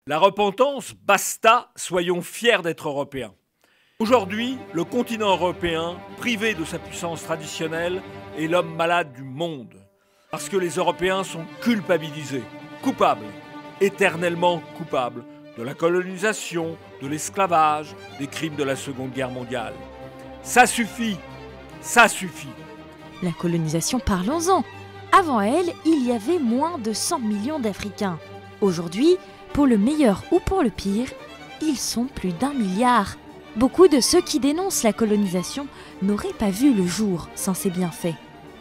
La repentance, basta, soyons fiers d'être Européens. Aujourd'hui, le continent européen, privé de sa puissance traditionnelle, est l'homme malade du monde. Parce que les Européens sont culpabilisés, coupables, éternellement coupables de la colonisation, de l'esclavage, des crimes de la Seconde Guerre mondiale. Ça suffit, ça suffit. La colonisation, parlons-en. Avant elle, il y avait moins de 100 millions d'Africains. Aujourd'hui, pour le meilleur ou pour le pire, ils sont plus d'1 milliard. Beaucoup de ceux qui dénoncent la colonisation n'auraient pas vu le jour sans ces bienfaits.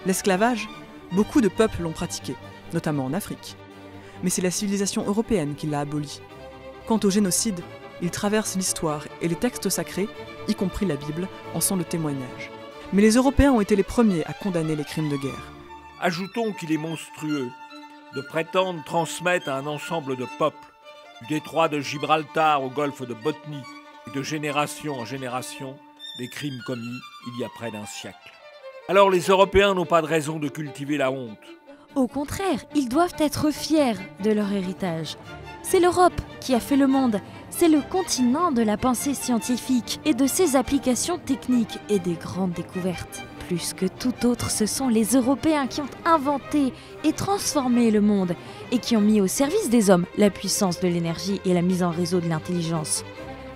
L'esclavage, beaucoup de peuples l'ont pratiqué, notamment en Afrique. Mais c'est la civilisation européenne qui l'a aboli. Quant au génocide, il traverse l'histoire et les textes sacrés, y compris la Bible, en sont le témoignage. Mais les Européens ont été les premiers à condamner les crimes de guerre. Ajoutons qu'il est monstrueux de prétendre transmettre à un ensemble de peuples, du détroit de Gibraltar au golfe de Botnie, et de génération en génération, des crimes commis il y a près d'un siècle. Alors les Européens n'ont pas de raison de cultiver la honte. Au contraire, ils doivent être fiers de leur héritage. C'est l'Europe qui a fait le monde. C'est le continent de la pensée scientifique et de ses applications techniques et des grandes découvertes. Plus que tout autre, ce sont les Européens qui ont inventé et transformé le monde et qui ont mis au service des hommes la puissance de l'énergie et la mise en réseau de l'intelligence.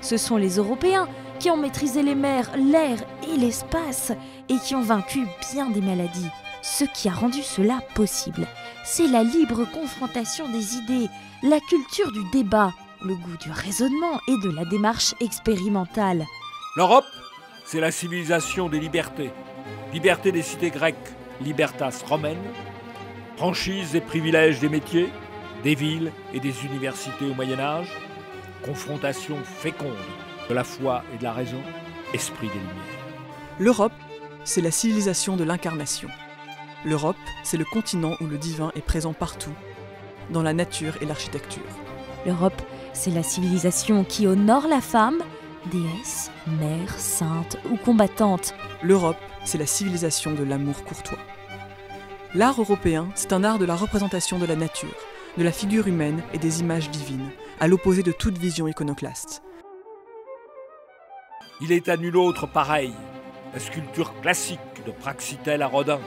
Ce sont les Européens qui ont maîtrisé les mers, l'air et l'espace et qui ont vaincu bien des maladies. Ce qui a rendu cela possible, c'est la libre confrontation des idées, la culture du débat, le goût du raisonnement et de la démarche expérimentale. L'Europe, c'est la civilisation des libertés. Liberté des cités grecques, libertas romaine, franchise et privilèges des métiers, des villes et des universités au Moyen-Âge, confrontation féconde de la foi et de la raison, esprit des Lumières. L'Europe, c'est la civilisation de l'incarnation. L'Europe, c'est le continent où le divin est présent partout, dans la nature et l'architecture. L'Europe, c'est la civilisation qui honore la femme, déesse, mère, sainte ou combattante. L'Europe, c'est la civilisation de l'amour courtois. L'art européen, c'est un art de la représentation de la nature, de la figure humaine et des images divines, à l'opposé de toute vision iconoclaste. Il est à nul autre pareil. La sculpture classique de Praxitèle à Rodin,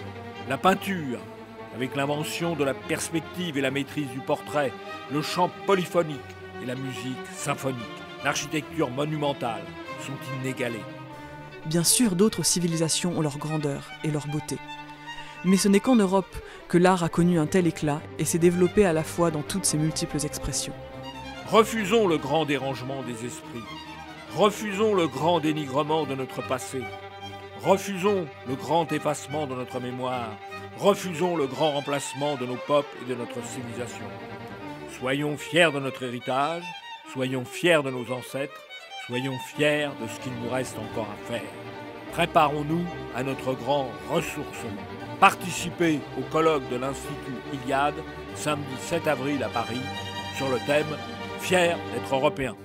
la peinture, avec l'invention de la perspective et la maîtrise du portrait, le chant polyphonique et la musique symphonique, l'architecture monumentale sont inégalées. Bien sûr, d'autres civilisations ont leur grandeur et leur beauté. Mais ce n'est qu'en Europe que l'art a connu un tel éclat et s'est développé à la fois dans toutes ses multiples expressions. Refusons le grand dérangement des esprits. Refusons le grand dénigrement de notre passé. Refusons le grand effacement de notre mémoire. Refusons le grand remplacement de nos peuples et de notre civilisation. Soyons fiers de notre héritage, soyons fiers de nos ancêtres, soyons fiers de ce qu'il nous reste encore à faire. Préparons-nous à notre grand ressourcement. Participez au colloque de l'Institut Iliade, samedi 7 avril à Paris, sur le thème « Fiers d'être Européens ».